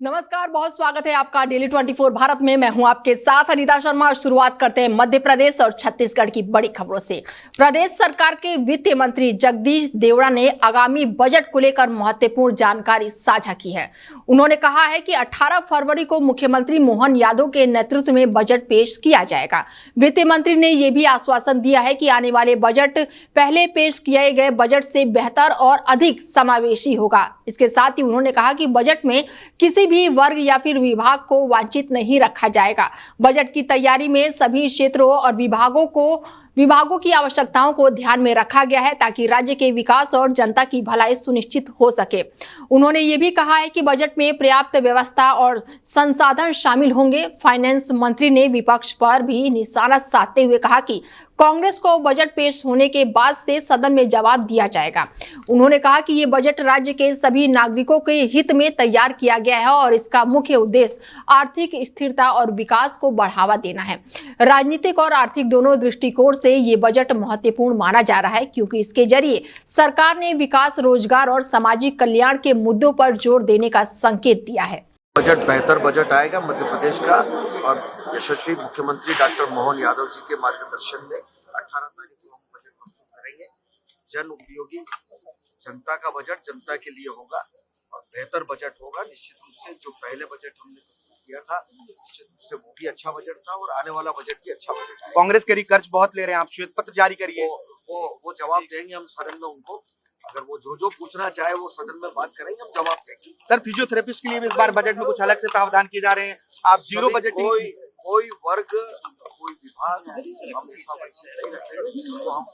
नमस्कार, बहुत स्वागत है आपका डेली 24 भारत में। मैं हूं आपके साथ अनीता शर्मा। शुरुआत करते हैं मध्य प्रदेश और छत्तीसगढ़ की बड़ी खबरों से। प्रदेश सरकार के वित्त मंत्री जगदीश देवड़ा ने आगामी बजट को लेकर महत्वपूर्ण जानकारी साझा की है। उन्होंने कहा है कि 18 फरवरी को मुख्यमंत्री मोहन यादव के नेतृत्व में बजट पेश किया जाएगा। वित्त मंत्री ने यह भी आश्वासन दिया है कि आने वाले बजट पहले पेश किए गए बजट से बेहतर और अधिक समावेशी होगा। इसके साथ ही उन्होंने कहा कि बजट में किसी भी वर्ग या फिर विभाग को वंचित नहीं रखा जाएगा। बजट की तैयारी में सभी क्षेत्रों और विभागों की आवश्यकताओं को ध्यान में रखा गया है ताकि राज्य के विकास और जनता की भलाई सुनिश्चित हो सके। उन्होंने ये भी कहा है कि बजट में पर्याप्त व्यवस्था और संसाधन शामिल होंगे। फाइनेंस मंत्री ने विपक्ष पर भी निशाना साधते हुए कहा कि कांग्रेस को बजट पेश होने के बाद से सदन में जवाब दिया जाएगा। उन्होंने कहा कि ये बजट राज्य के सभी नागरिकों के हित में तैयार किया गया है और इसका मुख्य उद्देश्य आर्थिक स्थिरता और विकास को बढ़ावा देना है। राजनीतिक और आर्थिक दोनों दृष्टिकोण से ये बजट महत्वपूर्ण माना जा रहा है क्योंकि इसके जरिए सरकार ने विकास, रोजगार और सामाजिक कल्याण के मुद्दों पर जोर देने का संकेत दिया है। बजट बेहतर बजट आएगा मध्य प्रदेश का और यशस्वी मुख्यमंत्री डॉक्टर मोहन यादव जी के मार्गदर्शन में 18 तारीख को हम बजट प्रस्तुत करेंगे। जन उपयोगी, जनता का बजट जनता के लिए होगा और बेहतर बजट होगा। निश्चित रूप से जो पहले बजट हमने प्रस्तुत किया था, निश्चित रूप से वो भी अच्छा बजट था और आने वाला बजट भी अच्छा बजट है। कांग्रेस करी कर्ज बहुत ले रहे हैं, आप श्वेत पत्र जारी करिए। वो जवाब देंगे हम सदन में उनको। अगर वो जो पूछना चाहे वो सदन में बात करेंगे, हम जवाब देंगे। सर, फिजियोथेरेपिस्ट के लिए भी इस बार बजट में कुछ अलग से प्रावधान किए जा रहे हैं। आप जीरो बजट कोई वर्ग, कोई विभाग हम ऐसा वंचित नहीं रखेंगे जिसको हम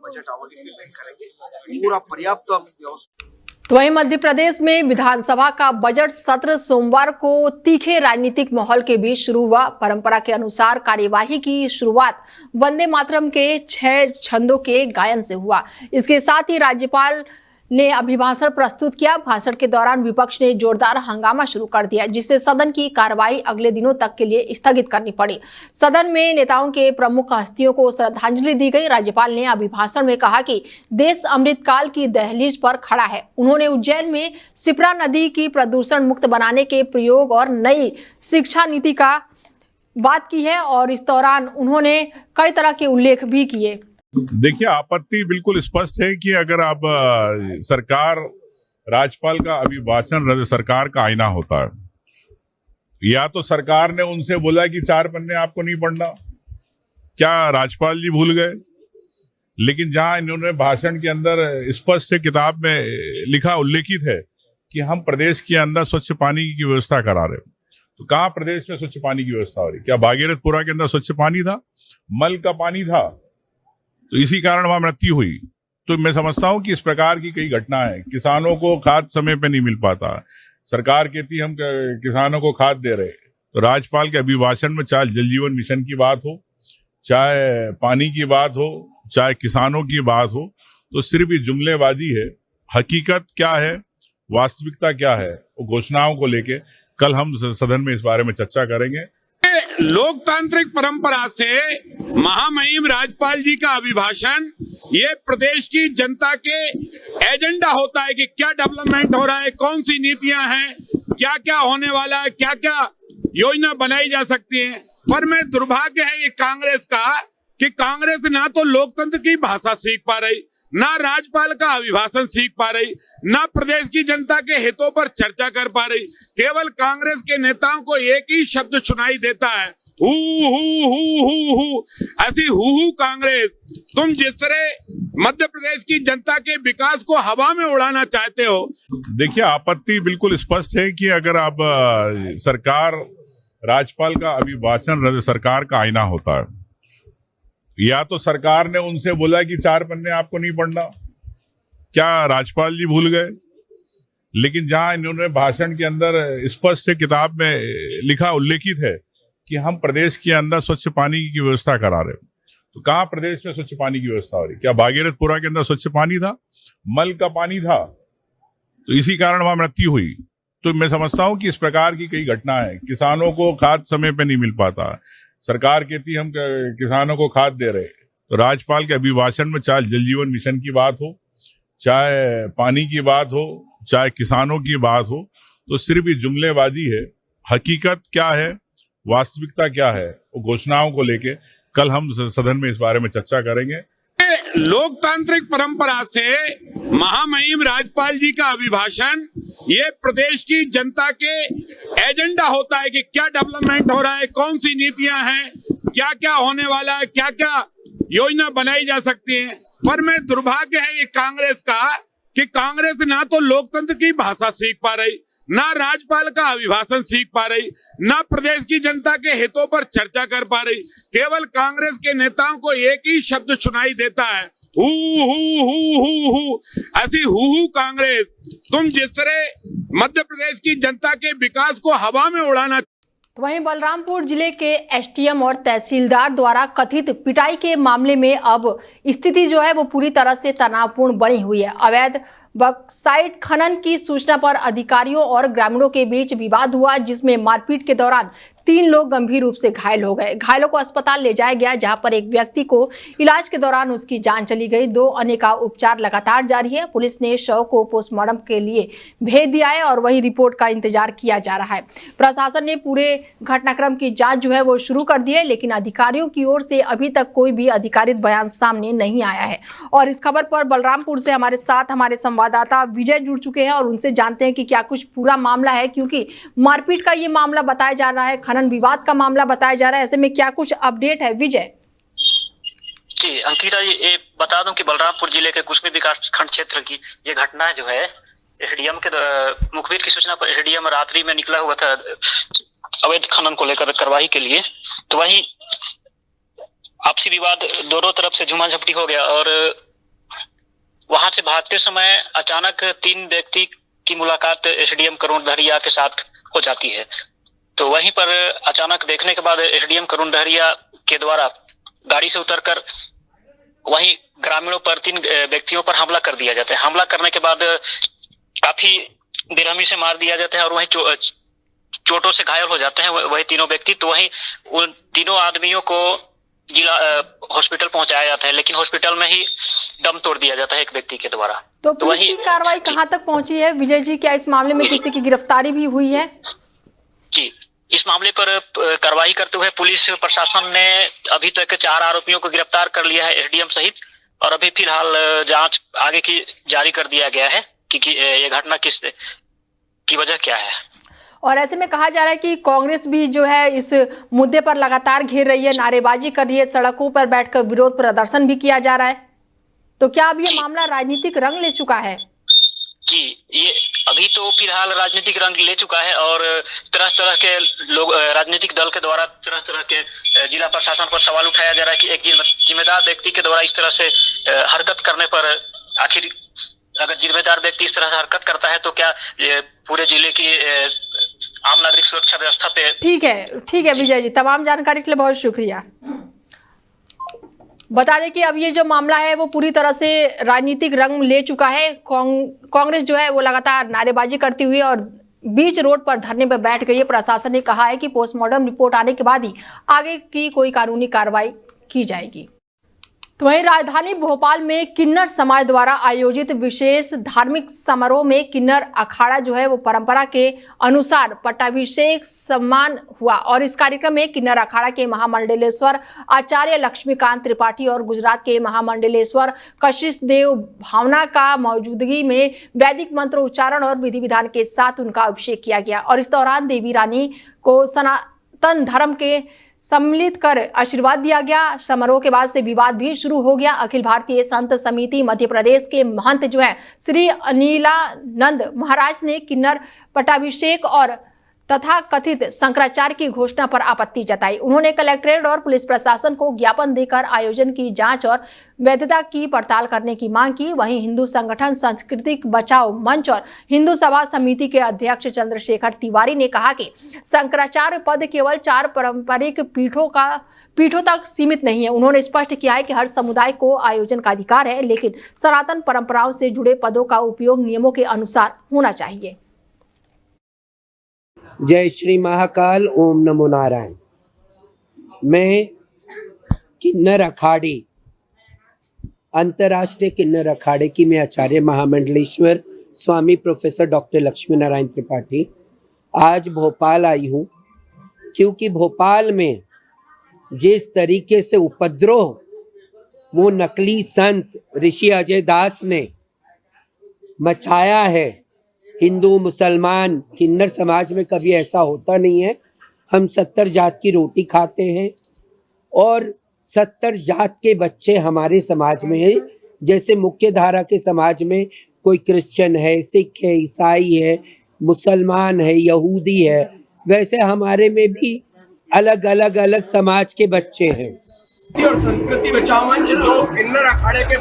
बजट आवंटित नहीं करेंगे। पूरा पर्याप्त हम व्यवस्था। तो वहीं मध्य प्रदेश में विधानसभा का बजट सत्र सोमवार को तीखे राजनीतिक माहौल के बीच शुरू हुआ। परंपरा के अनुसार कार्यवाही की शुरुआत वंदे मातरम के 6 छंदों के गायन से हुआ। इसके साथ ही राज्यपाल ने अभिभाषण प्रस्तुत किया। भाषण के दौरान विपक्ष ने जोरदार हंगामा शुरू कर दिया, जिससे सदन की कार्रवाई अगले दिनों तक के लिए स्थगित करनी पड़ी। सदन में नेताओं के प्रमुख हस्तियों को श्रद्धांजलि दी गई। राज्यपाल ने अभिभाषण में कहा कि देश अमृतकाल की दहलीज पर खड़ा है। उन्होंने उज्जैन में शिप्रा नदी की प्रदूषण मुक्त बनाने के प्रयोग और नई शिक्षा नीति का बात की है और इस दौरान उन्होंने कई तरह के उल्लेख भी किए। देखिए, आपत्ति बिल्कुल स्पष्ट है कि अगर आप सरकार, राज्यपाल का अभिभाषण राज्य सरकार का आईना होता है। या तो सरकार ने उनसे बोला कि 4 पन्ने आपको नहीं पढ़ना, क्या राज्यपाल जी भूल गए? लेकिन जहां इन्होंने भाषण के अंदर स्पष्ट है, किताब में लिखा उल्लेखित है कि हम प्रदेश के अंदर स्वच्छ पानी की व्यवस्था करा रहे। तो कहाँ प्रदेश में स्वच्छ पानी की व्यवस्था हो रही? क्या भागीरथपुरा के अंदर स्वच्छ पानी था? मल का पानी था, तो इसी कारण वहां मृत्यु हुई। तो मैं समझता हूं कि इस प्रकार की कई घटनाएं, किसानों को खाद समय पे नहीं मिल पाता, सरकार कहती हम किसानों को खाद दे रहे। तो राज्यपाल के अभिभाषण में चाहे जल जीवन मिशन की बात हो, चाहे पानी की बात हो, चाहे किसानों की बात हो, तो सिर्फ ये जुमलेबाजी है। हकीकत क्या है, वास्तविकता क्या है, वो घोषणाओं को लेके कल हम सदन में इस बारे में चर्चा करेंगे। लोकतांत्रिक परंपरा से महामहिम राज्यपाल जी का अभिभाषण ये प्रदेश की जनता के एजेंडा होता है कि क्या डेवलपमेंट हो रहा है, कौन सी नीतियां हैं, क्या क्या होने वाला है, क्या क्या योजना बनाई जा सकती है। पर मैं दुर्भाग्य है ये कांग्रेस का कि कांग्रेस ना तो लोकतंत्र की भाषा सीख पा रही, ना राज्यपाल का अभिभाषण सीख पा रही, ना प्रदेश की जनता के हितों पर चर्चा कर पा रही। केवल कांग्रेस के नेताओं को एक ही शब्द सुनाई देता है, who who who who who. ऐसी हु कांग्रेस, तुम जिस तरह मध्य प्रदेश की जनता के विकास को हवा में उड़ाना चाहते हो। देखिए, आपत्ति बिल्कुल स्पष्ट है कि अगर आप सरकार, राज्यपाल का अभिभाषण राज्य सरकार का आईना होता है। या तो सरकार ने उनसे बोला कि 4 पन्ने आपको नहीं पढ़ना, क्या राज्यपाल जी भूल गए? लेकिन जहां इन्होंने भाषण के अंदर स्पष्ट है, किताब में लिखा उल्लेखित है कि हम प्रदेश के अंदर स्वच्छ पानी की व्यवस्था करा रहे। तो कहाँ प्रदेश में स्वच्छ पानी की व्यवस्था हो रही? क्या भागीरथपुरा के अंदर स्वच्छ पानी था? मल का पानी था, तो इसी कारण वहां मृत्यु हुई। तो मैं समझता हूं कि इस प्रकार की कई घटनाएं, किसानों को खाद समय पे नहीं मिल पाता, सरकार कहती हम किसानों को खाद दे रहे। तो राज्यपाल के अभिभाषण में चाहे जल जीवन मिशन की बात हो, चाहे पानी की बात हो, चाहे किसानों की बात हो, तो सिर्फ ये जुमलेबाजी है। हकीकत क्या है, वास्तविकता क्या है, वो घोषणाओं को लेके कल हम सदन में इस बारे में चर्चा करेंगे। लोकतांत्रिक परंपरा से महामहिम राज्यपाल जी का अभिभाषण ये प्रदेश की जनता के एजेंडा होता है कि क्या डेवलपमेंट हो रहा है, कौन सी नीतियां हैं, क्या क्या होने वाला है, क्या क्या योजना बनाई जा सकती है। पर मैं दुर्भाग्य है ये कांग्रेस का कि कांग्रेस ना तो लोकतंत्र की भाषा सीख पा रही, ना राज्यपाल का अभिभाषण सीख पा रही, ना प्रदेश की जनता के हितों पर चर्चा कर पा रही। केवल कांग्रेस के नेताओं को एक ही शब्द सुनाई देता है, who who who who who. ऐसी हु कांग्रेस, तुम जिस तरह मध्य प्रदेश की जनता के विकास को हवा में उड़ाना। तो वहीं बलरामपुर जिले के एसडीएम और तहसीलदार द्वारा कथित पिटाई के मामले में अब स्थिति जो है वो पूरी तरह से तनावपूर्ण बनी हुई है। अवैध बक्साइट खनन की सूचना पर अधिकारियों और ग्रामीणों के बीच विवाद हुआ, जिसमें मारपीट के दौरान 3 लोग गंभीर रूप से घायल हो गए। घायलों को अस्पताल ले जाया गया, जहां पर एक व्यक्ति को इलाज के दौरान उसकी जान चली गई। 2 अन्य का उपचार लगातार जारी है। पुलिस ने शव को पोस्टमार्टम के लिए भेज दिया है और वही रिपोर्ट का इंतजार किया जा रहा है। प्रशासन ने पूरे घटनाक्रम की जांच जो है वो शुरू कर दी है, लेकिन अधिकारियों की ओर से अभी तक कोई भी अधिकारित बयान सामने नहीं आया है। और इस खबर पर बलरामपुर से हमारे साथ हमारे संवाददाता विजय जुड़ चुके हैं और उनसे जानते हैं कि क्या कुछ पूरा मामला है, क्योंकि मारपीट का ये मामला बताया जा रहा है, खनन विवाद का मामला बताया जा रहा है। ऐसे में क्या कुछ अपडेट है विजय? जी अंकिता जी, ये बता दूं कि बलरामपुर जिले के कुसमी विकास खंड क्षेत्र की ये घटना जो है, एसडीएम के मुखबिर की सूचना पर एसडीएम रात्रि में निकला हुआ था अवैध खनन को लेकर कार्रवाई के लिए। तो वहीं आपसी विवाद दोनों तरफ से झुमाझपटी हो गया और वहां से भागते समय अचानक 3 व्यक्ति की मुलाकात एसडीएम करुण डहरिया के साथ हो जाती है। तो वहीं पर अचानक देखने के बाद एसडीएम करुण डहरिया के द्वारा गाड़ी से उतरकर वहीं ग्रामीणों पर 3 व्यक्तियों पर हमला कर दिया जाता है। हमला करने के बाद काफी बेरहमी से मार दिया जाता है और वहीं चोटों से घायल हो जाते हैं वही तीनों व्यक्ति। तो वहीं उन तीनों आदमियों को जिला हॉस्पिटल पहुंचाया जाता है, लेकिन हॉस्पिटल में ही दम तोड़ दिया जाता है एक व्यक्ति के द्वारा। तो पुलिस की कार्रवाई कहां तक पहुंची है विजय जी? क्या इस मामले में किसी की गिरफ्तारी भी हुई है? जी, इस मामले पर कार्रवाई करते हुए पुलिस प्रशासन ने अभी तक 4 आरोपियों को गिरफ्तार कर लिया है एसडीएम सहित, और अभी फिलहाल जांच आगे की जारी कर दिया गया है कि ये घटना किस की वजह क्या है। और ऐसे में कहा जा रहा है कि कांग्रेस भी जो है इस मुद्दे पर लगातार घेर रही है, नारेबाजी कर रही है, सड़कों पर बैठकर विरोध प्रदर्शन भी किया जा रहा है। तो क्या अब ये मामला राजनीतिक रंग ले चुका है? जी, ये अभी तो फिलहाल राजनीतिक रंग ले चुका है और तरह तरह के लोग, राजनीतिक दल के द्वारा तरह तरह के जिला प्रशासन पर सवाल उठाया जा रहा है कि एक जिम्मेदार व्यक्ति के द्वारा इस तरह से हरकत करने पर, आखिर अगर जिम्मेदार व्यक्ति इस तरह से हरकत करता है तो क्या पूरे जिले की आम नागरिक सुरक्षा व्यवस्था पे। ठीक है विजय जी, तमाम जानकारी के लिए बहुत शुक्रिया। बता दें कि अब ये जो मामला है वो पूरी तरह से राजनीतिक रंग ले चुका है। कांग्रेस जो है वो लगातार नारेबाजी करती हुई और बीच रोड पर धरने पर बैठ गई है। प्रशासन ने कहा है कि पोस्टमार्टम रिपोर्ट आने के बाद ही आगे की कोई कानूनी कार्रवाई की जाएगी। तो वहीं राजधानी भोपाल में किन्नर समाज द्वारा आयोजित विशेष धार्मिक समारोह में किन्नर अखाड़ा जो है वो परंपरा के अनुसार पट्टाभिषेक सम्मान हुआ और इस कार्यक्रम में किन्नर अखाड़ा के महामंडलेश्वर आचार्य लक्ष्मीकांत त्रिपाठी और गुजरात के महामंडलेश्वर कशिश देव भावना का मौजूदगी में वैदिक मंत्र उच्चारण और विधि विधान के साथ उनका अभिषेक किया गया और इस दौरान देवी रानी को सनातन धर्म के सम्मिलित कर आशीर्वाद दिया गया। समारोह के बाद से विवाद भी शुरू हो गया। अखिल भारतीय संत समिति मध्य प्रदेश के महंत जो है श्री अनिलानंद महाराज ने किन्नर पट्टाभिषेक और तथा कथित शंकराचार्य की घोषणा पर आपत्ति जताई। उन्होंने कलेक्ट्रेट और पुलिस प्रशासन को ज्ञापन देकर आयोजन की जांच और वैधता की पड़ताल करने की मांग की। वहीं हिंदू संगठन सांस्कृतिक बचाव मंच और हिंदू सभा समिति के अध्यक्ष चंद्रशेखर तिवारी ने कहा कि शंकराचार्य पद केवल 4 पारंपरिक पीठों तक सीमित नहीं है। उन्होंने स्पष्ट किया है कि हर समुदाय को आयोजन का अधिकार है, लेकिन सनातन परंपराओं से जुड़े पदों का उपयोग नियमों के अनुसार होना चाहिए। जय श्री महाकाल, ओम नमो नारायण। मैं किन्नर अखाड़े, अंतर्राष्ट्रीय किन्नर अखाड़े की मैं आचार्य महामंडलेश्वर स्वामी प्रोफेसर डॉक्टर लक्ष्मी नारायण त्रिपाठी आज भोपाल आई हूँ क्योंकि भोपाल में जिस तरीके से उपद्रव वो नकली संत ऋषि अजय दास ने मचाया है, हिंदू मुसलमान किन्नर समाज में कभी ऐसा होता नहीं है। हम 70 जात की रोटी खाते हैं और 70 जात के बच्चे हमारे समाज में हैं। जैसे मुख्य धारा के समाज में कोई क्रिश्चियन है, सिख है, ईसाई है, मुसलमान है, यहूदी है, वैसे हमारे में भी अलग अलग समाज के बच्चे हैं। और संस्कृति बचाओ मंच जो किन्नर अखाड़े के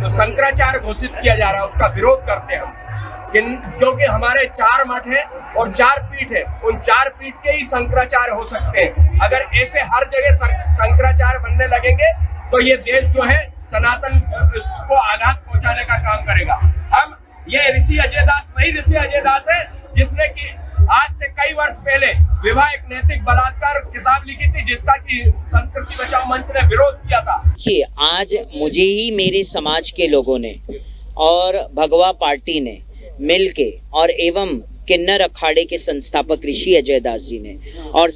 शंकराचार्य घोषित किया जा रहा है उसका विरोध करते हैं हम, क्योंकि हमारे 4 मठ हैं और 4 पीठ है, उन 4 पीठ के ही शंकराचार्य हो सकते हैं। अगर ऐसे हर जगह शंकराचार्य बनने लगेंगे तो ये देश जो है सनातन को आघात पहुंचाने का काम करेगा। हम ये ऋषि अजय दास वही ऋषि अजय दास है जिसने कि आज से कई वर्ष पहले विवाह एक नैतिक बलात्कार किताब लिखी थी जिसका कि संस्कृति बचाओ मंच ने विरोध किया था। देखिए, आज मुझे ही मेरे समाज के लोगों ने और भगवा पार्टी ने मिलके और एवं किन्नर अखाड़े के संस्थापक ऋषि अजय दास जी ने और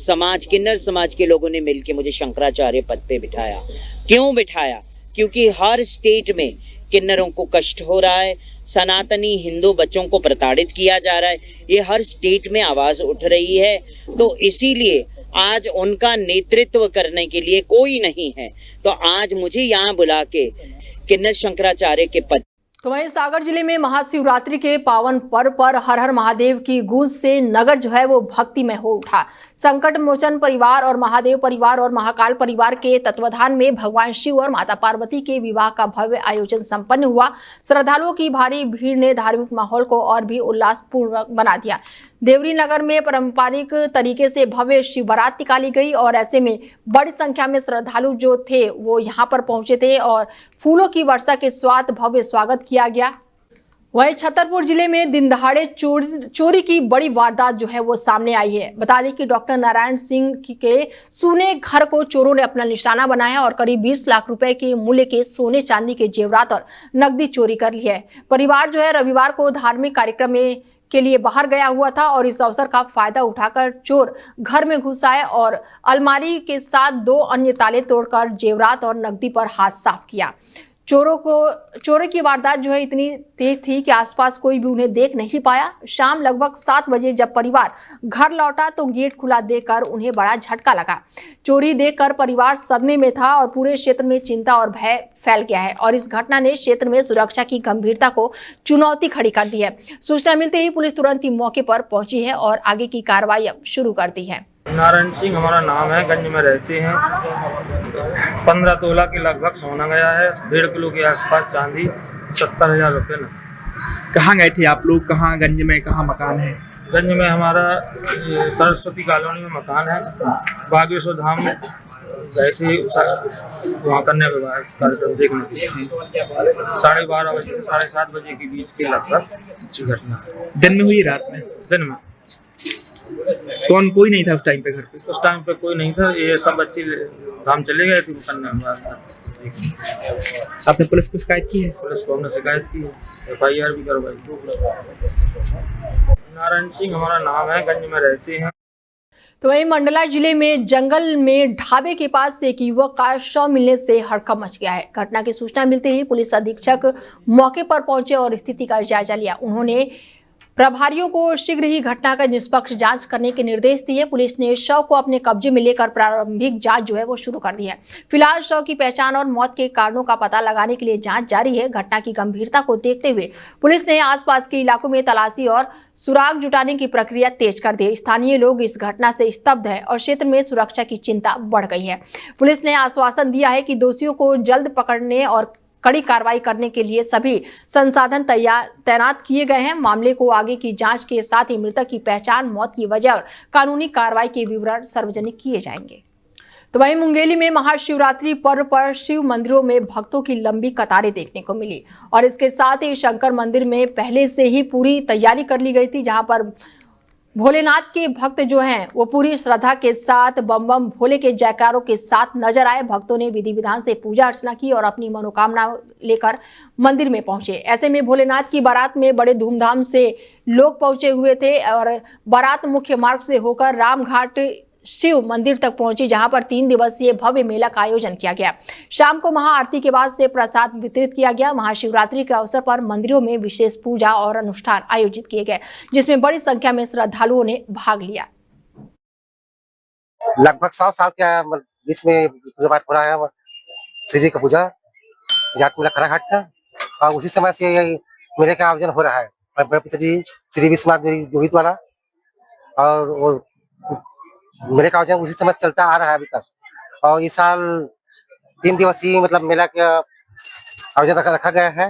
किन्नर समाज के लोगों ने मिलके मुझे शंकराचार्य पद पे बिठाया। क्यों बिठाया? क्योंकि हर स्टेट में किन्नरों को कष्ट हो रहा है, सनातनी हिंदू बच्चों को प्रताड़ित किया जा रहा है, ये हर स्टेट में आवाज उठ रही है। तो इसीलिए आज उनका नेतृत्व करने के लिए कोई नहीं है, तो आज मुझे यहाँ बुला के किन्नर शंकराचार्य के पद। तो वहीं सागर जिले में महाशिवरात्रि के पावन पर्व पर हर हर महादेव की गूंज से नगर जो है वो भक्तिमय हो उठा। संकट मोचन परिवार और महादेव परिवार और महाकाल परिवार के तत्वाधान में भगवान शिव और माता पार्वती के विवाह का भव्य आयोजन संपन्न हुआ। श्रद्धालुओं की भारी भीड़ ने धार्मिक माहौल को और भी उल्लासपूर्वक बना दिया। देवरी नगर में पारंपरिक तरीके से भव्य शिव बारात निकाली गई और ऐसे में बड़ी संख्या में श्रद्धालु जो थे वो यहाँ पर पहुंचे थे और फूलों की वर्षा के साथ भव्य स्वागत किया गया। वहीं छतरपुर जिले में दिन दहाड़े चोरी की बड़ी वारदात जो है वो सामने आई है। बता दें कि डॉक्टर नारायण सिंह के सोने घर को चोरों ने अपना निशाना बनाया और करीब 20 लाख रुपए के मूल्य के सोने चांदी के जेवरात और नकदी चोरी कर ली है। परिवार जो है रविवार को धार्मिक कार्यक्रम के लिए बाहर गया हुआ था और इस अवसर का फायदा उठाकर चोर घर में घुस आए और अलमारी के साथ 2 अन्य ताले तोड़कर जेवरात और नकदी पर हाथ साफ किया। चोरी की वारदात जो है इतनी तेज थी कि आसपास कोई भी उन्हें देख नहीं पाया। शाम लगभग 7 बजे जब परिवार घर लौटा तो गेट खुला देखकर उन्हें बड़ा झटका लगा। चोरी देखकर परिवार सदमे में था और पूरे क्षेत्र में चिंता और भय फैल गया है और इस घटना ने क्षेत्र में सुरक्षा की गंभीरता को चुनौती खड़ी कर दी है। सूचना मिलते ही पुलिस तुरंत ही मौके पर पहुंची है और आगे की कार्रवाई अब शुरू कर दी है। नारायण सिंह हमारा नाम है, गंज में रहते हैं। 15 तोला के लगभग सोना गया है, 1.5 किलो के आसपास चांदी, 70,000 रुपये न। कहाँ गए थे आप लोग? कहाँ गंज में कहाँ मकान है? गंज में हमारा सरस्वती कॉलोनी में मकान है। बागेश्वर धाम गए थे वहाँ कन्या विवाह कार्यक्रम देखने के लिए। 12:30 बजे से 7:30 बजे के बीच के लगभग घटना है। दिन में हुई? रात में? दिन में। कोई नहीं था उस टाइम पे घर पे? उस टाइम पे कोई नहीं था, ये सब बच्चे धाम चले गए थे। आपने पुलिस को शिकायत की है? पुलिस को हमने शिकायत की है, FIR भी करवाई। नारायण सिंह हमारा नाम है, गंज में रहते हैं। तो वहीं मंडला जिले में जंगल में ढाबे के पास एक युवक का शव मिलने से हड़कंप मच गया है। घटना की सूचना मिलते ही पुलिस अधीक्षक मौके पर पहुंचे और स्थिति का जायजा लिया। उन्होंने प्रभारियों को शीघ्र ही घटना का निष्पक्ष जांच करने के निर्देश दिए। पुलिस ने शव को अपने कब्जे में लेकर प्रारंभिक जांच जो है वो शुरू कर दी है। फिलहाल शव की पहचान और मौत के कारणों का पता लगाने के लिए जांच जारी है। घटना की गंभीरता को देखते हुए पुलिस ने आसपास के इलाकों में तलाशी और सुराग जुटाने की प्रक्रिया तेज कर दी। स्थानीय लोग इस घटना से स्तब्ध है और क्षेत्र में सुरक्षा की चिंता बढ़ गई है। पुलिस ने आश्वासन दिया है कि दोषियों को जल्द पकड़ने और कड़ी कार्रवाई करने के लिए सभी संसाधन तैनात किए गए हैं। मामले को आगे की जांच के साथ ही मृतक की पहचान, मौत की वजह और कानूनी कार्रवाई के विवरण सार्वजनिक किए जाएंगे। तो वहीं मुंगेली में महाशिवरात्रि पर्व पर शिव मंदिरों में भक्तों की लंबी कतारें देखने को मिली और इसके साथ ही शंकर मंदिर में पहले से ही पूरी तैयारी कर ली गई थी, जहां पर भोलेनाथ के भक्त जो हैं वो पूरी श्रद्धा के साथ बम बम भोले के जयकारों के साथ नजर आए। भक्तों ने विधि विधान से पूजा अर्चना की और अपनी मनोकामना लेकर मंदिर में पहुंचे। ऐसे में भोलेनाथ की बारात में बड़े धूमधाम से लोग पहुंचे हुए थे और बारात मुख्य मार्ग से होकर रामघाट शिव मंदिर तक पहुंची, जहां पर 3 दिवसीय भव्य मेला का आयोजन किया गया। शाम को महाआरती के बाद से प्रसाद वितरित किया गया। महाशिवरात्रि के अवसर पर मंदिरों में विशेष पूजा और अनुष्ठान आयोजित किए गए, जिसमें बड़ी संख्या में श्रद्धालुओं ने भाग लिया। लगभग 100 साल के बीच में पूजा पाठ हो रहा है श्री जी का पूजा घाट मेला खड़ा घाट का, और उसी समय से मेले का आयोजन हो रहा है। और बड़े पिताजी श्री विश्वनाथ जोगी द्वारा, और वो मेले का आयोजन उसी समय चलता आ रहा है अभी तक। और इस साल 3 दिवसीय मतलब मेला का आयोजन रखा गया है।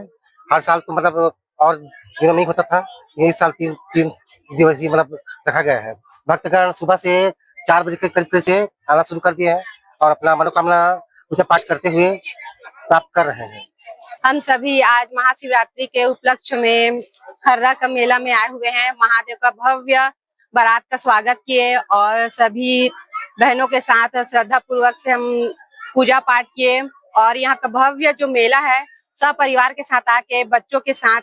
हर साल तो मतलब और दिनों नहीं होता था, इस साल 3 दिवसीय मतलब रखा गया है। भक्तगण सुबह से 4 बजे के करीब से आना शुरू कर दिए हैं और अपना मनोकामना पूजा पाठ करते हुए प्राप्त कर रहे हैं। हम सभी आज महाशिवरात्रि के उपलक्ष्य में खर्रा का मेला में आए हुए हैं। महादेव का भव्य बारात का स्वागत किए और सभी बहनों के साथ श्रद्धा पूर्वक से हम पूजा पाठ किए। और यहाँ का भव्य जो मेला है सब परिवार के साथ आके बच्चों के साथ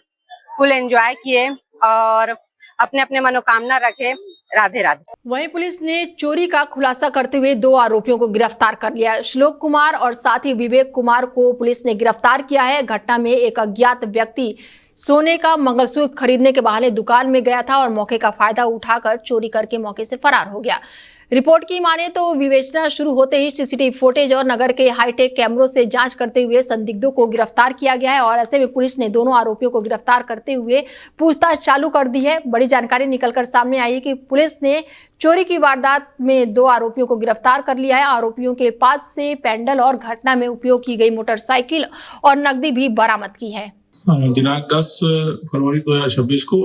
फुल एंजॉय किए और अपने अपने मनोकामना रखे। राधे राधे। वहीं पुलिस ने चोरी का खुलासा करते हुए 2 आरोपियों को गिरफ्तार कर लिया। श्लोक कुमार और साथी विवेक कुमार को पुलिस ने गिरफ्तार किया है। घटना में एक अज्ञात व्यक्ति सोने का मंगलसूत्र खरीदने के बहाने दुकान में गया था और मौके का फायदा उठाकर चोरी करके मौके से फरार हो गया। रिपोर्ट की माने तो विवेचना शुरू होते ही सीसीटीवी फुटेज और नगर के हाईटेक कैमरों से जांच करते हुए संदिग्धों को गिरफ्तार किया गया है। और ऐसे में पुलिस ने दोनों आरोपियों को गिरफ्तार करते हुए पूछताछ चालू कर दी है। बड़ी जानकारी निकलकर सामने आई है कि पुलिस ने चोरी की वारदात में 2 आरोपियों को गिरफ्तार कर लिया है। आरोपियों के पास से पेंडल और घटना में उपयोग की गई मोटरसाइकिल और नकदी भी बरामद की है। दिनांक 10 फरवरी 2026 को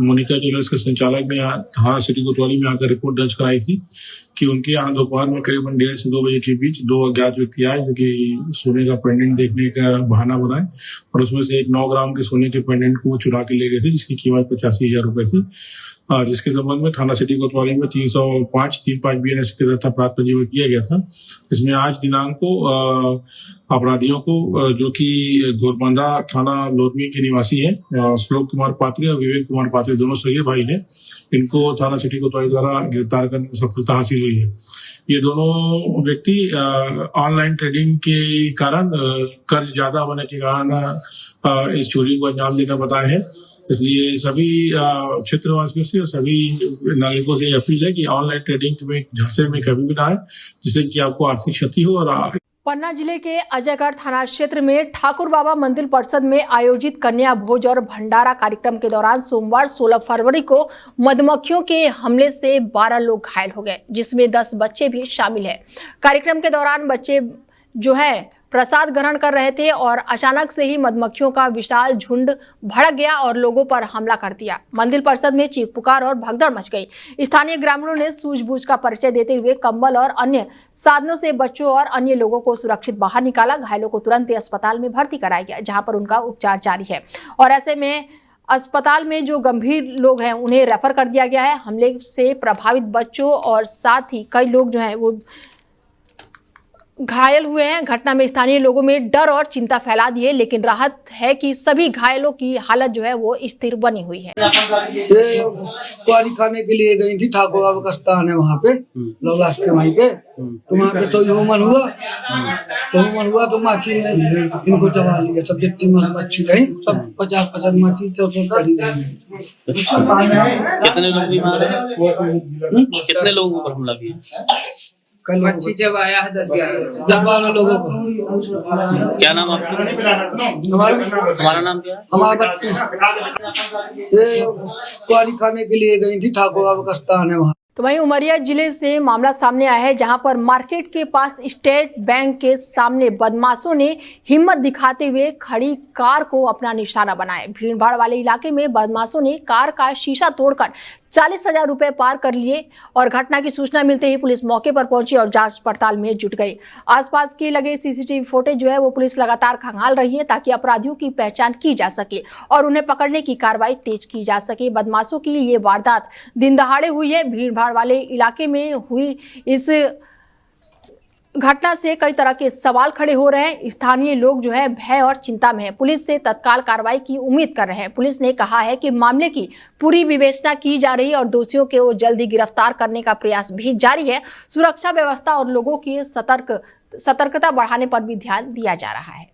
मोनिका ज्वेलर्स के संचालक ने थाना सिटी कोतवाली में आकर रिपोर्ट दर्ज कराई थी कि उनके यहाँ दोपहर में करीबन 1:30 से 2 बजे के बीच 2 अज्ञात व्यक्ति आए जो कि सोने का पेंडेंट देखने का बहाना बनाए और उसमें से एक 9 ग्राम के सोने के पेंडेंट को वो चुरा के ले गए थे, जिसकी कीमत 85,000 रुपए थी। जिसके संबंध में थाना सिटी कोतवाली में 305 BNS के तहत अपराध पंजीबद्ध किया गया था। इसमें आज दिनांक को अपराधियों को जो कि घोरबंदा थाना लोधमी के निवासी है श्लोक कुमार पात्री और विवेक कुमार पात्री, दोनों सगे भाई हैं, इनको थाना सिटी कोतवाली द्वारा गिरफ्तार करने में सफलता हासिल हुई है। ये दोनों व्यक्ति ऑनलाइन ट्रेडिंग के कारण कर्ज ज्यादा होने के कारण इस चोरी को अंजाम देना बताए हैं। इसलिए सभी क्षेत्रवासियों से और सभी नागरिकों से अपील है कि ऑनलाइन ट्रेडिंग में झांसे में कभी भी ना आए, जिससे कि आपको आर्थिक क्षति हो। और पन्ना जिले के अजयगढ़ थाना क्षेत्र में ठाकुर बाबा मंदिर परिषद में आयोजित कन्या भोज और भंडारा कार्यक्रम के दौरान सोमवार 16 फरवरी को मधुमक्खियों के हमले से 12 लोग घायल हो गए, जिसमें 10 बच्चे भी शामिल है। कार्यक्रम के दौरान बच्चे जो है प्रसाद ग्रहण कर रहे थे और अचानक से ही मधुमक्खियों का विशाल झुंड भड़क गया और लोगों पर हमला कर दिया। मंदिर परिषद में चीख पुकार और भगदड़ मच गई। स्थानीय ग्रामीणों ने सूझबूझ का परिचय देते हुए कंबल और अन्य साधनों से बच्चों और अन्य लोगों को सुरक्षित बाहर निकाला। घायलों को तुरंत ही अस्पताल में भर्ती कराया गया, जहां पर उनका उपचार जारी है। और ऐसे में अस्पताल में जो गंभीर लोग हैं उन्हें रेफर कर दिया गया है। हमले से प्रभावित बच्चों और साथ ही कई लोग जो हैं वो घायल हुए हैं। घटना में स्थानीय लोगों में डर और चिंता फैला दी है, लेकिन राहत है कि सभी घायलों की हालत जो है वो स्थिर बनी हुई है। ये कुआरी खाने के लिए गई थी, ठाकुर बाबा का स्थान है वहाँ पे लवलास के वहीं पे, तो वहाँ पे तो ह्यूमन हुआ तो माछी ने इनको चबा लिया। सब जितनी मच्छी गई सब 50 मच्छी चौथी। कितने लोगों पर हमला किया? मच्छी जब आया है 10-12 लोगों को। क्या नाम आपका? हमारा नाम क्या है? हमारा ये कुआरी खाने के लिए गई थी, ठाकुर बाबा का स्थान है वहाँ। तो वहीं उमरिया जिले से मामला सामने आया है, जहां पर मार्केट के पास स्टेट बैंक के सामने बदमाशों ने हिम्मत दिखाते हुए खड़ी कार को अपना निशाना बनाया। भीड़ भाड़ वाले इलाके में बदमाशों ने कार का शीशा तोड़कर 40,000 रुपए पार कर लिए और घटना की सूचना मिलते ही पुलिस मौके पर पहुंची और जांच पड़ताल में जुट गई। आसपास के लगे सीसीटीवी फुटेज जो है वो पुलिस लगातार खंगाल रही है ताकि अपराधियों की पहचान की जा सके और उन्हें पकड़ने की कार्रवाई तेज की जा सके। बदमाशों की ये वारदात दिन दहाड़े हुई है। भीड़ भाड़ वाले इलाके में हुई इस घटना से कई तरह के सवाल खड़े हो रहे हैं। स्थानीय लोग जो है भय और चिंता में है। पुलिस से तत्काल कार्रवाई की उम्मीद कर रहे हैं। पुलिस ने कहा है कि मामले की पूरी विवेचना की जा रही है और दोषियों को जल्दी गिरफ्तार करने का प्रयास भी जारी है। सुरक्षा व्यवस्था और लोगों की सतर्कता बढ़ाने पर भी ध्यान दिया जा रहा है।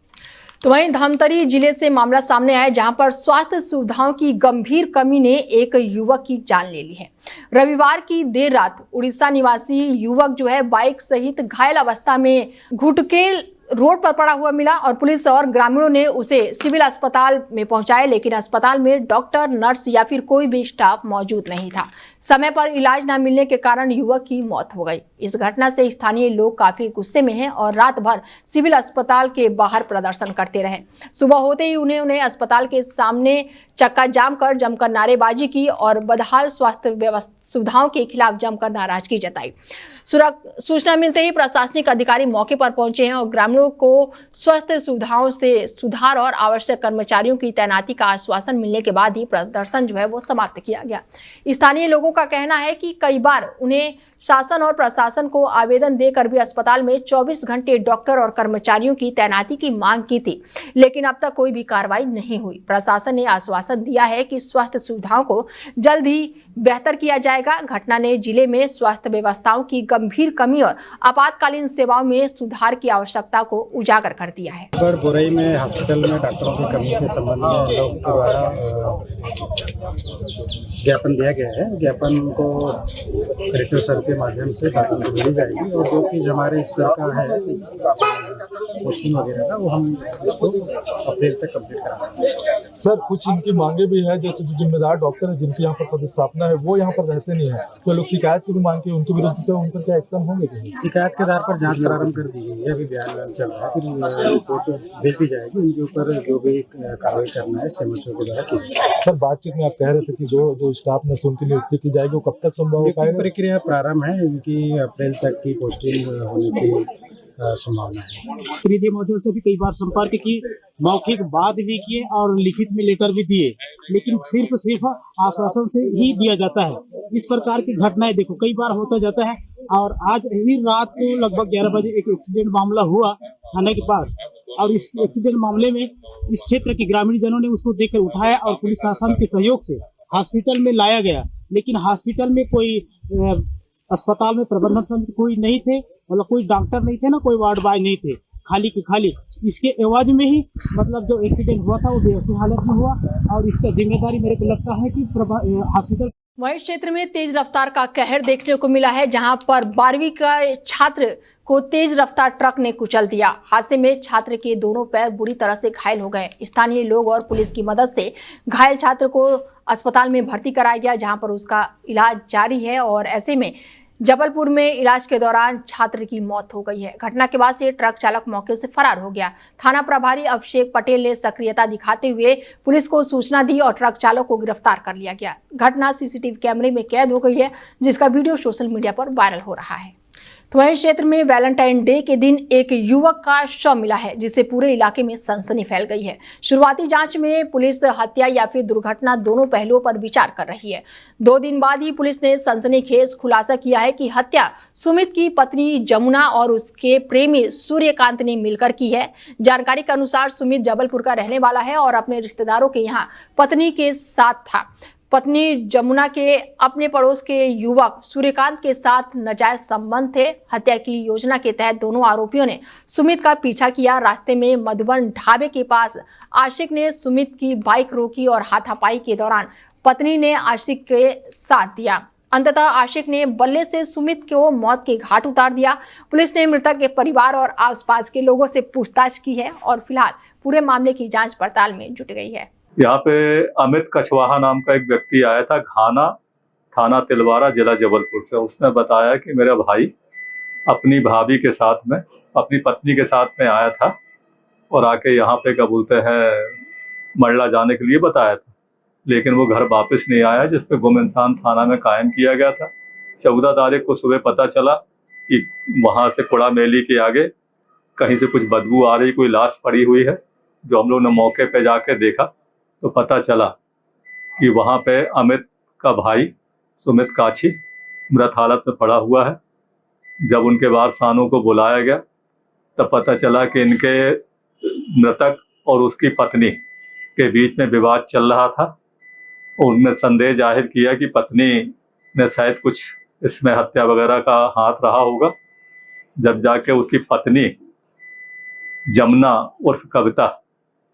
तो वहीं धमतरी जिले से मामला सामने आया जहां पर स्वास्थ्य सुविधाओं की गंभीर कमी ने एक युवक की जान ले ली है। रविवार की देर रात उड़ीसा निवासी युवक जो है बाइक सहित घायल अवस्था में घुटकेल रोड पर पड़ा हुआ मिला और पुलिस और ग्रामीणों ने उसे सिविल अस्पताल में पहुंचाया, लेकिन अस्पताल में डॉक्टर, नर्स या फिर कोई भी स्टाफ मौजूद नहीं था। समय पर इलाज न मिलने के कारण युवक की मौत हो गई। इस घटना से स्थानीय लोग काफी गुस्से में हैं और रात भर सिविल अस्पताल के बाहर प्रदर्शन करते रहे। सुबह होते ही उन्हें अस्पताल के सामने चक्का जाम कर जमकर नारेबाजी की और बदहाल स्वास्थ्य सुविधाओं के खिलाफ जमकर नाराजगी जताई। सूचना मिलते ही प्रशासनिक अधिकारी मौके पर पहुंचे हैं और ग्रामीणों को स्वास्थ्य सुविधाओं से सुधार और आवश्यक कर्मचारियों की तैनाती का आश्वासन मिलने के बाद ही प्रदर्शन जो है वो समाप्त किया गया। स्थानीय लोगों का कहना है कि कई बार उन्हें शासन और प्रशासन को आवेदन देकर भी अस्पताल में 24 घंटे डॉक्टर और कर्मचारियों की तैनाती की मांग की थी, लेकिन अब तक कोई भी कार्रवाई नहीं हुई। प्रशासन ने आश्वासन दिया है कि स्वास्थ्य सुविधाओं को जल्द ही बेहतर किया जाएगा। घटना ने जिले में स्वास्थ्य व्यवस्थाओं की गंभीर कमी और आपातकालीन सेवाओं में सुधार की आवश्यकता को उजागर कर दिया है। बुरई में हॉस्पिटल में डॉक्टरों की कमी के संबंध में लोगों के द्वारा ज्ञापन दिया गया है। ज्ञापन को कलेक्टर सर के माध्यम से शासन को भेजी जाएगी और जो चीज़ हमारे इस तरह का है पोस्टिंग वगैरह का वो हम इसको अप्रैल तक कंप्लीट कराएंगे। सर कुछ इनकी मांगे भी है, जैसे जो जिम्मेदार डॉक्टर है जिनकी यहाँ पर पदस्थापना है वो यहाँ पर रहते नहीं है, तो लोग शिकायत की भी मांग की, उनके विरुद्ध तो उन पर क्या एक्शन होंगे? शिकायत के आधार पर जांच प्रारंभ कर दी गई है, अभी बयान चल रहा है, फिर रिपोर्ट भेज दी जाएगी। उनके ऊपर जो भी कार्रवाई करना है समझौते के द्वारा की। सर बातचीत में आप कह रहे थे कि जो स्टाफ नर्स उनकी नियुक्ति की जाएगी वो कब तक संभव हो पाएगा? प्रक्रिया प्रारंभ है, इनकी अप्रैल तक की पोस्टिंग होने की संभावना है। त्रिदेवी महोदय से भी कई बार संपर्क की, मौखिक बात भी किए और लिखित में लेटर भी दिए, लेकिन सिर्फ आश्वासन से ही दिया जाता है। इस प्रकार की घटनाएं देखो कई बार होता जाता है। और आज ही रात को लगभग 11 बजे एक एक्सीडेंट मामला हुआ थाने के पास, और इस एक्सीडेंट मामले में इस क्षेत्र के ग्रामीण जनों ने उसको देखकर उठाया और पुलिस शासन के सहयोग से हॉस्पिटल में लाया गया, लेकिन हॉस्पिटल में कोई अस्पताल में प्रबंधन समिति कोई नहीं थे, मतलब कोई डॉक्टर नहीं थे ना कोई वार्ड बॉय नहीं थे, खाली के खाली। इसके एवज में ही मतलब जो एक्सीडेंट हुआ था वो बेहोशी हालत में हुआ और इसका जिम्मेदारी मेरे को लगता है कि हॉस्पिटल। वहीं क्षेत्र में तेज रफ्तार का कहर देखने को मिला है, जहां पर 12वीं का छात्र को तेज रफ्तार ट्रक ने कुचल दिया। हादसे में छात्र के दोनों पैर बुरी तरह से घायल हो गए। स्थानीय लोग और पुलिस की मदद से घायल छात्र को अस्पताल में भर्ती कराया गया, जहां पर उसका इलाज जारी है और ऐसे में जबलपुर में इलाज के दौरान छात्र की मौत हो गई है। घटना के बाद से ट्रक चालक मौके से फरार हो गया। थाना प्रभारी अभिषेक पटेल ने सक्रियता दिखाते हुए पुलिस को सूचना दी और ट्रक चालक को गिरफ्तार कर लिया गया। घटना सीसीटीवी कैमरे में कैद हो गई है, जिसका वीडियो सोशल मीडिया पर वायरल हो रहा है। तो वहीं क्षेत्र में वैलेंटाइन डे के दिन एक युवक का शव मिला है, जिससे पूरे इलाके में सनसनी फैल गई है। शुरुआती जांच में पुलिस हत्या या फिर दुर्घटना दोनों पहलुओं पर विचार कर रही है। 2 दिन बाद ही पुलिस ने सनसनीखेज खुलासा किया है कि हत्या सुमित की पत्नी जमुना और उसके प्रेमी सूर्यकांत ने मिलकर की है। जानकारी के अनुसार सुमित जबलपुर का रहने वाला है और अपने रिश्तेदारों के यहाँ पत्नी के साथ था। पत्नी जमुना के अपने पड़ोस के युवक सूर्यकांत के साथ नाजायज संबंध थे। हत्या की योजना के तहत दोनों आरोपियों ने सुमित का पीछा किया। रास्ते में मधुबन ढाबे के पास आशिक ने सुमित की बाइक रोकी और हाथापाई के दौरान पत्नी ने आशिक के साथ दिया। अंततः आशिक ने बल्ले से सुमित को मौत के घाट उतार दिया। पुलिस ने मृतक के परिवार और आसपास के लोगों से पूछताछ की है और फिलहाल पूरे मामले की जांच पड़ताल में जुट गई है। यहाँ पे अमित कछवाहा नाम का एक व्यक्ति आया था घाना थाना तिलवारा जिला जबलपुर से। उसने बताया कि मेरा भाई अपनी भाभी के साथ में अपनी पत्नी के साथ में आया था और आके यहाँ पे क्या बोलते हैं मंडला जाने के लिए बताया था, लेकिन वो घर वापस नहीं आया, जिस पे गुम इंसान थाना में कायम किया गया था। 14 तारीख को सुबह पता चला कि वहाँ से कुड़ा मेली के आगे कहीं से कुछ बदबू आ रही, कोई लाश पड़ी हुई है। जो हम लोग ने मौके पे जाके देखा तो पता चला कि वहाँ पे अमित का भाई सुमित काछी मृत हालत में पड़ा हुआ है। जब उनके वारसानों को बुलाया गया तब पता चला कि इनके मृतक और उसकी पत्नी के बीच में विवाद चल रहा था। उनने संदेह जाहिर किया कि पत्नी ने शायद कुछ इसमें हत्या वगैरह का हाथ रहा होगा। जब जाके उसकी पत्नी जमुना उर्फ कविता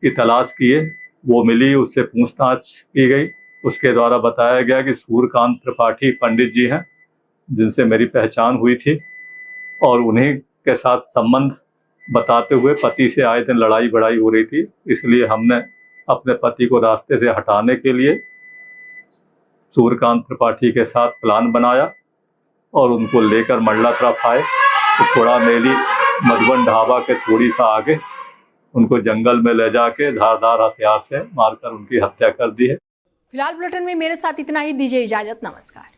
की तलाश किए, वो मिली, उससे पूछताछ की गई। उसके द्वारा बताया गया कि सूर्यकांत त्रिपाठी पंडित जी हैं जिनसे मेरी पहचान हुई थी, और उन्हीं के साथ संबंध बताते हुए पति से आए दिन लड़ाई बड़ाई हो रही थी। इसलिए हमने अपने पति को रास्ते से हटाने के लिए सूर्यकांत त्रिपाठी के साथ प्लान बनाया और उनको लेकर मंडला तरफ आए। तो थोड़ा मेली मधुबन ढाबा के थोड़ी सा आगे उनको जंगल में ले जाके धारदार हथियार से मारकर उनकी हत्या कर दी है। फिलहाल बुलेटिन में मेरे साथ इतना ही। दीजिए इजाजत, नमस्कार।